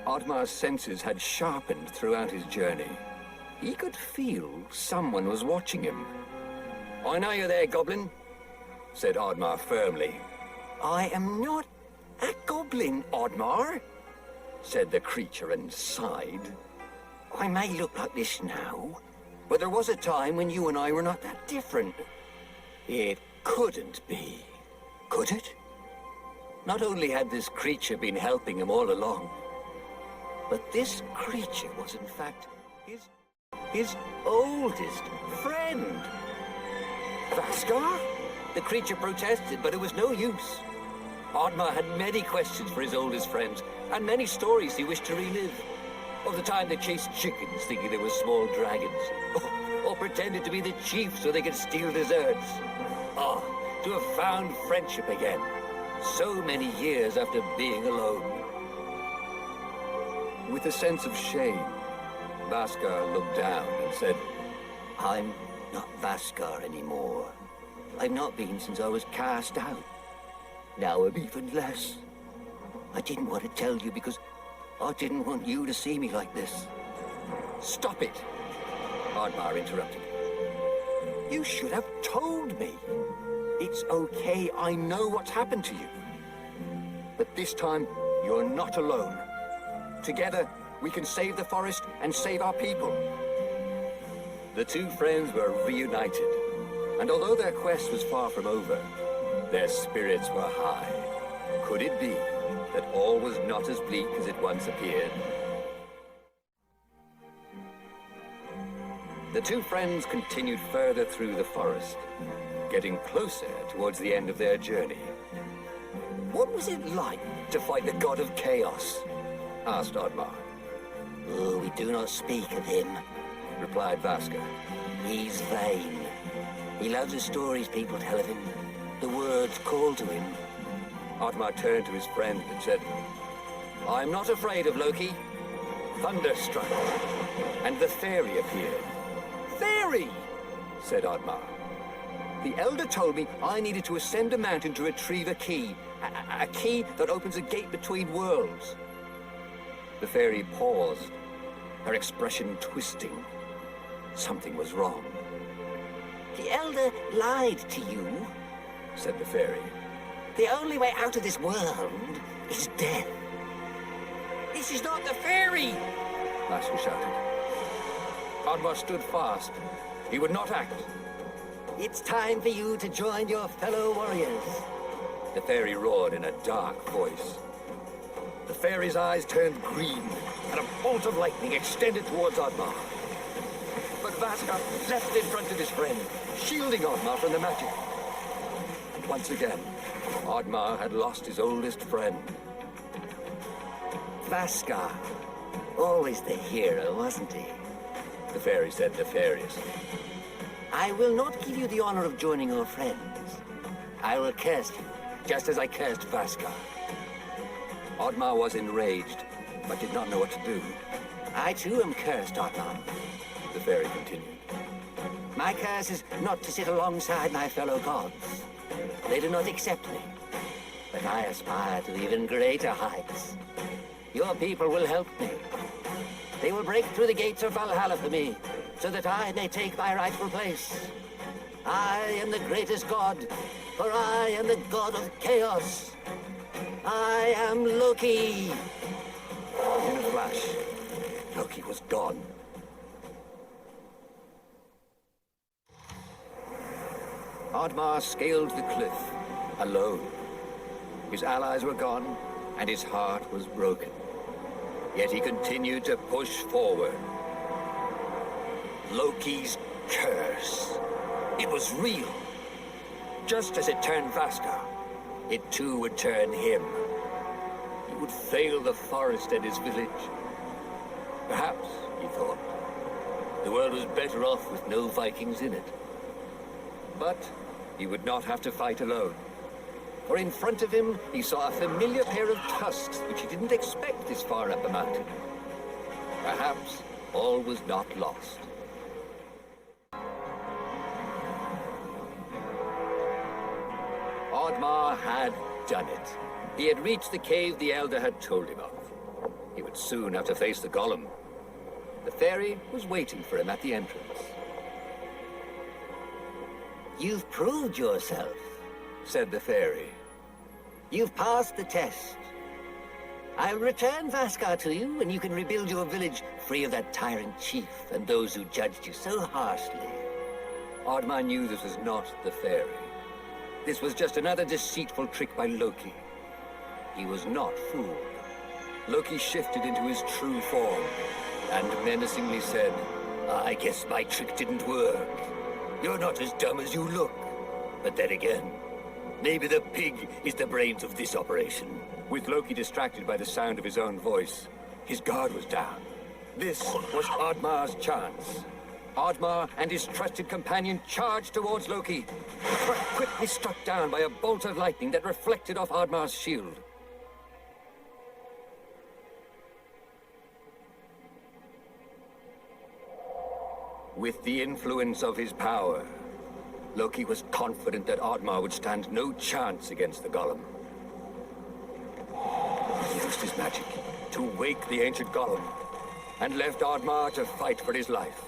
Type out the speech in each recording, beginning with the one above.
Oudmar's senses had sharpened throughout his journey. He could feel someone was watching him. "I know you're there, goblin," said Oudmar firmly. "I am not a goblin, Oudmar," said the creature and sighed. "I may look like this now, but there was a time when you and I were not that different. It couldn't be, could it?" Not only had this creature been helping him all along, but this creature was in fact his oldest friend. "Vaskar?" The creature protested, but it was no use. Oudmar had many questions for his oldest friends, and many stories he wished to relive. Of the time they chased chickens thinking they were small dragons, or pretended to be the chief so they could steal desserts. To have found friendship again, so many years after being alone. With a sense of shame, Vaskar looked down and said, "I'm not Vaskar anymore. I've not been since I was cast out. Now I'm even less. I didn't want to tell you because I didn't want you to see me like this." "Stop it," Oudmar interrupted. "You should have told me. It's okay, I know what's happened to you. But this time, you're not alone. Together, we can save the forest and save our people." The two friends were reunited, and although their quest was far from over, their spirits were high. Could it be that all was not as bleak as it once appeared? The two friends continued further through the forest, getting closer towards the end of their journey. "What was it like to fight the god of chaos?" asked Oudmar. "Oh, we do not speak of him," replied Vaskar. "He's vain. He loves the stories people tell of him, the words called to him." Oudmar turned to his friend and said, "I'm not afraid of Loki." Thunder struck, and the fairy appeared. "Fairy!" said Oudmar. "The elder told me I needed to ascend a mountain to retrieve a key. A key that opens a gate between worlds." The fairy paused, her expression twisting. Something was wrong. "The elder lied to you," said the fairy. "The only way out of this world is death." "This is not the fairy!" Vaskar shouted. Oudmar stood fast. He would not act. "It's time for you to join your fellow warriors," the fairy roared in a dark voice. The fairy's eyes turned green, and a bolt of lightning extended towards Oudmar. But Vaskar leapt in front of his friend, shielding Oudmar from the magic. And once again, Oudmar had lost his oldest friend. "Vaskar, always the hero, wasn't he?" the fairy said nefariously. "I will not give you the honor of joining our friends. I will curse you, just as I cursed Vaskar." Oudmar was enraged, but did not know what to do. "I too am cursed, Oudmar," the fairy continued. "My curse is not to sit alongside my fellow gods. They do not accept me. But I aspire to even greater heights. Your people will help me. They will break through the gates of Valhalla for me, so that I may take my rightful place. I am the greatest god, for I am the god of chaos. I am Loki." In a flash, Loki was gone. Oudmar scaled the cliff, alone. His allies were gone, and his heart was broken. Yet he continued to push forward. Loki's curse. It was real. Just as it turned Vaskar, it too would turn him. He would fail the forest and his village. Perhaps, he thought, the world was better off with no Vikings in it. But he would not have to fight alone. For in front of him, he saw a familiar pair of tusks which he didn't expect this far up the mountain. Perhaps all was not lost. Oudmar had done it. He had reached the cave the elder had told him of. He would soon have to face the golem. The fairy was waiting for him at the entrance. You've proved yourself, said the fairy. You've passed the test. I'll return Vaskar to you, and you can rebuild your village free of that tyrant chief and those who judged you so harshly. Audemars knew this was not the fairy. This was just another deceitful trick by Loki. He was not fooled. Loki shifted into his true form and menacingly said, I guess my trick didn't work. You're not as dumb as you look. But then again, maybe the pig is the brains of this operation. With Loki distracted by the sound of his own voice, his guard was down. This was Audemars' chance. Audemars and his trusted companion charged towards Loki, but were quickly struck down by a bolt of lightning that reflected off Audemars' shield. With the influence of his power, Loki was confident that Audemars would stand no chance against the golem. He used his magic to wake the ancient golem and left Audemars to fight for his life.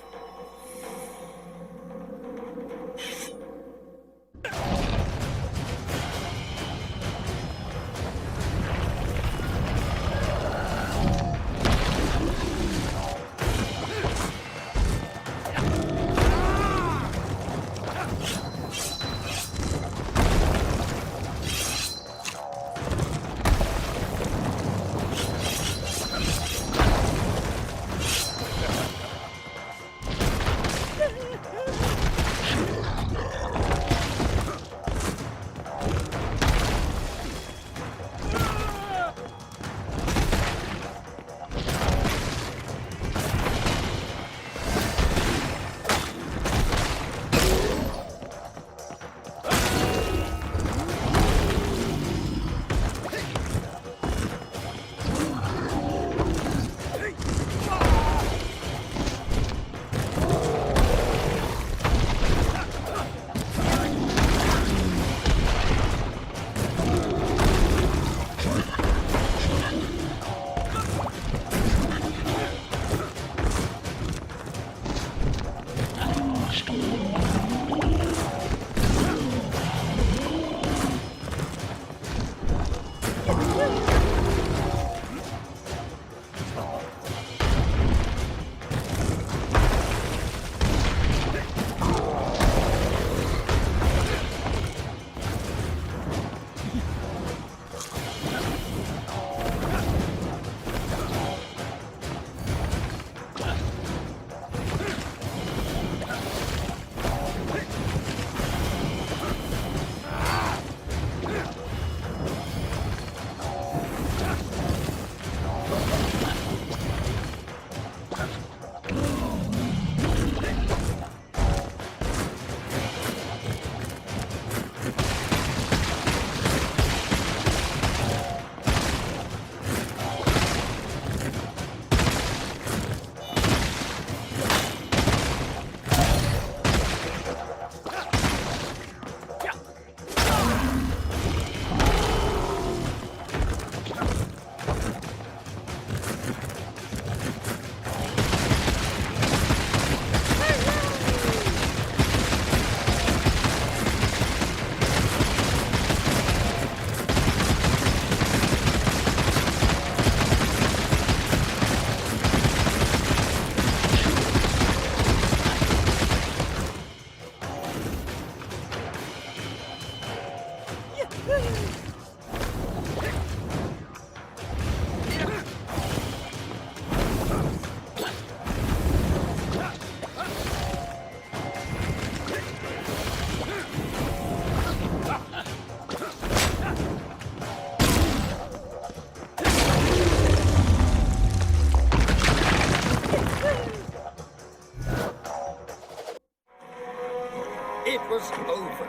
It was over.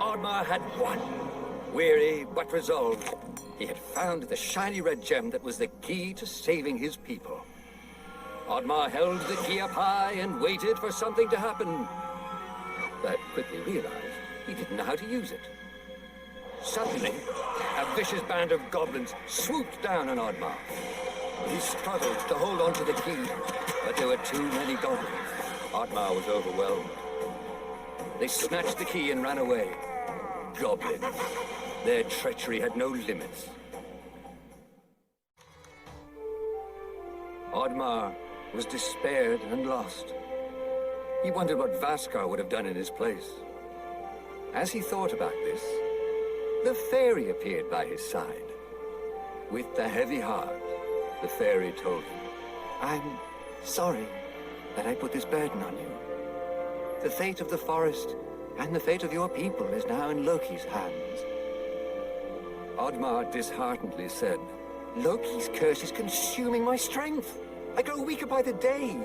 Audemars had won. Weary but resolved, he had found the shiny red gem that was the key to saving his people. Audemars held the key up high and waited for something to happen, but quickly realized he didn't know how to use it. Suddenly, a vicious band of goblins swooped down on Audemars. He struggled to hold on to the key, but there were too many goblins. Audemars was overwhelmed. They snatched the key and ran away. Goblins. Their treachery had no limits. Audemars was despaired and lost. He wondered what Vaskar would have done in his place. As he thought about this, the fairy appeared by his side. With a heavy heart, the fairy told him, "I'm sorry that I put this burden on you. The fate of the forest and the fate of your people is now in Loki's hands." Audemars disheartenedly said, "Loki's curse is consuming my strength. I grow weaker by the day.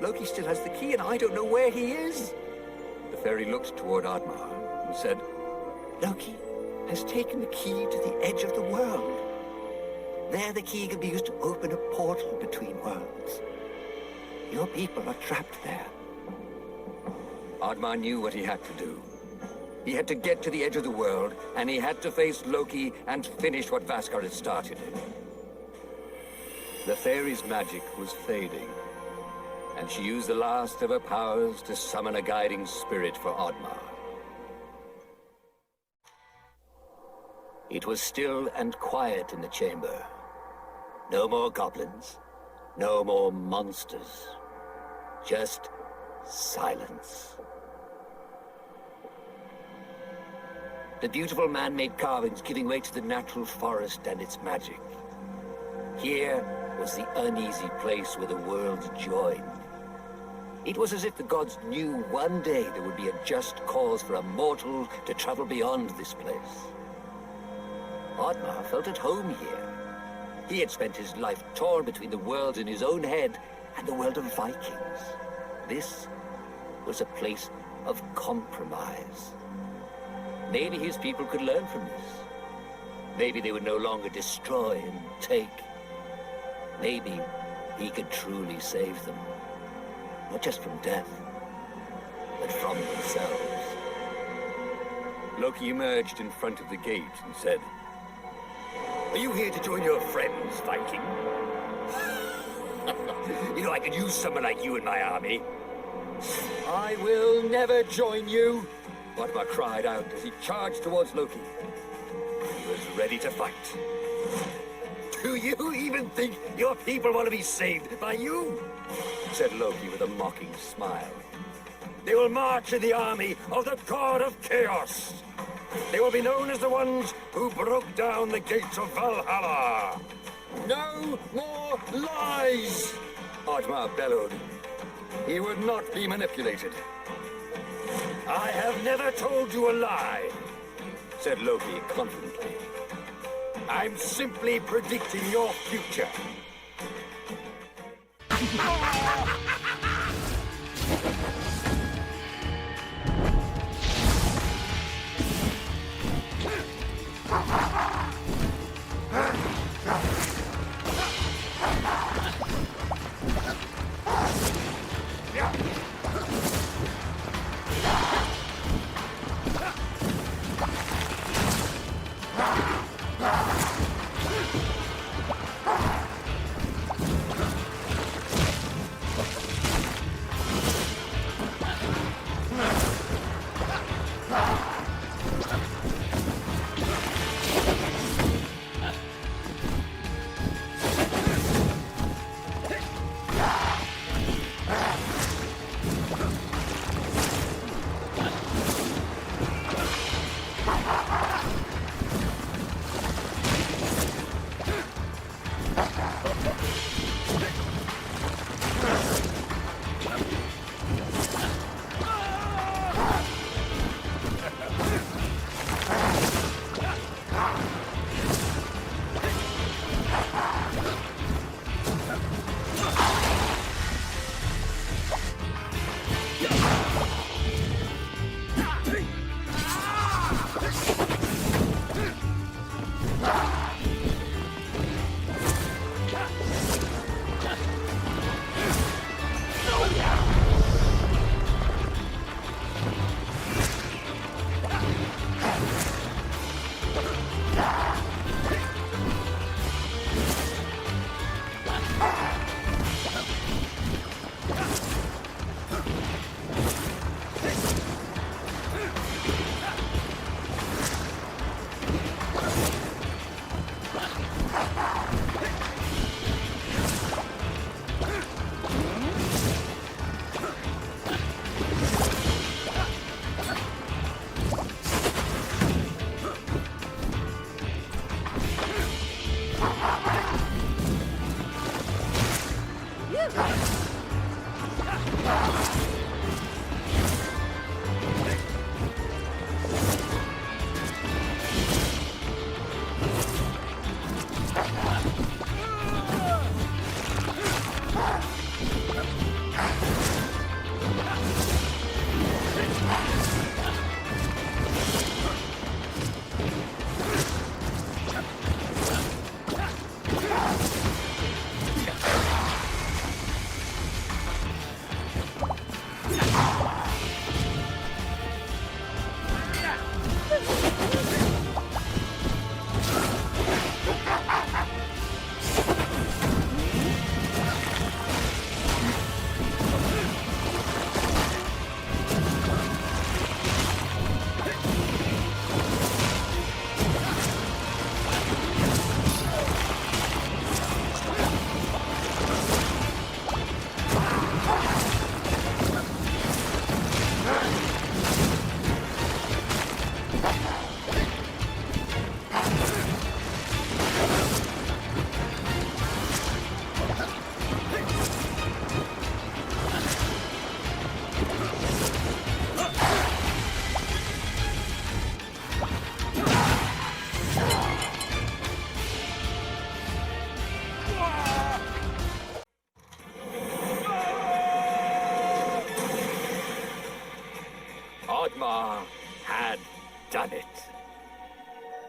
Loki still has the key and I don't know where he is." The fairy looked toward Audemars and said, "Loki has taken the key to the edge of the world. There the key can be used to open a portal between worlds. Your people are trapped there." Audemars knew what he had to do. He had to get to the edge of the world, and he had to face Loki and finish what Vaskar had started. The fairy's magic was fading, and she used the last of her powers to summon a guiding spirit for Audemars. It was still and quiet in the chamber. No more goblins, no more monsters, just silence. The beautiful man-made carvings giving way to the natural forest and its magic. Here was the uneasy place where the worlds joined. It was as if the gods knew one day there would be a just cause for a mortal to travel beyond this place. Audemars felt at home here. He had spent his life torn between the worlds in his own head and the world of Vikings. This was a place of compromise. Maybe his people could learn from this. Maybe they would no longer destroy and take. Maybe he could truly save them. Not just from death, but from themselves. Loki emerged in front of the gate and said, "Are you here to join your friends, Viking? You know, I could use someone like you in my army." "I will never join you," Audemars cried out as he charged towards Loki. He was ready to fight. "Do you even think your people want to be saved by you?" said Loki with a mocking smile. "They will march in the army of the god of chaos. They will be known as the ones who broke down the gates of Valhalla." "No more lies!" Audemars bellowed. He would not be manipulated. "I have never told you a lie," said Loki confidently. "I'm simply predicting your future."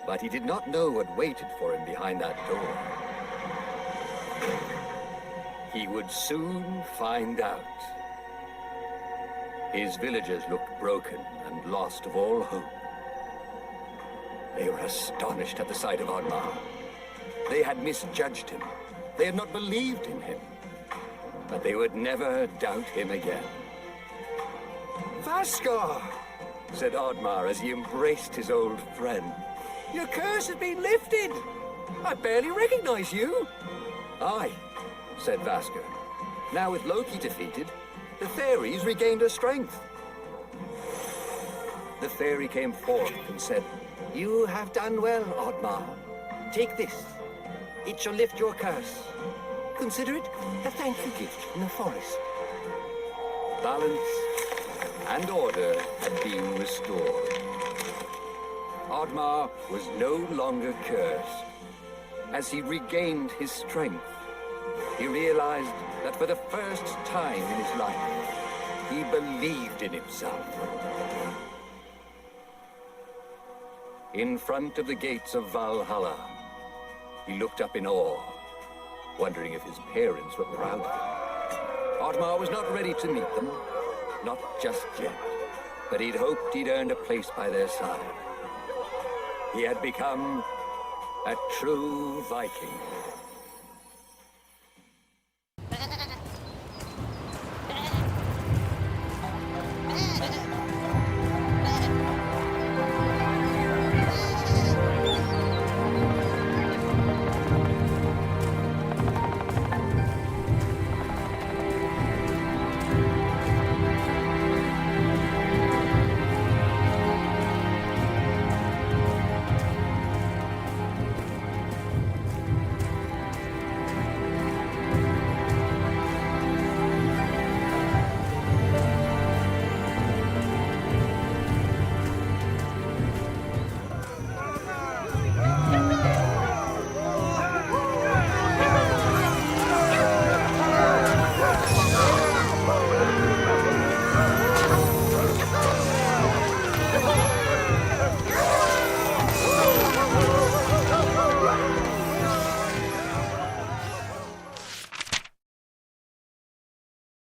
But he did not know what waited for him behind that door. He would soon find out. His villagers looked broken and lost of all hope. They were astonished at the sight of Audemars. They had misjudged him. They had not believed in him. But they would never doubt him again. "Vaskar," said Audemars as he embraced his old friend. "Your curse has been lifted. I barely recognize you." "Aye," said Vaskar. "Now with Loki defeated, the fairies regained their strength." The fairy came forth and said, "You have done well, Audemars. Take this. It shall lift your curse. Consider it a thank you gift from the forest." Balance and order had been restored. Audemars was no longer cursed. As he regained his strength, he realized that for the first time in his life, he believed in himself. In front of the gates of Valhalla, he looked up in awe, wondering if his parents were proud of him. Audemars was not ready to meet them, not just yet, but he'd hoped he'd earned a place by their side. He had become a true Viking.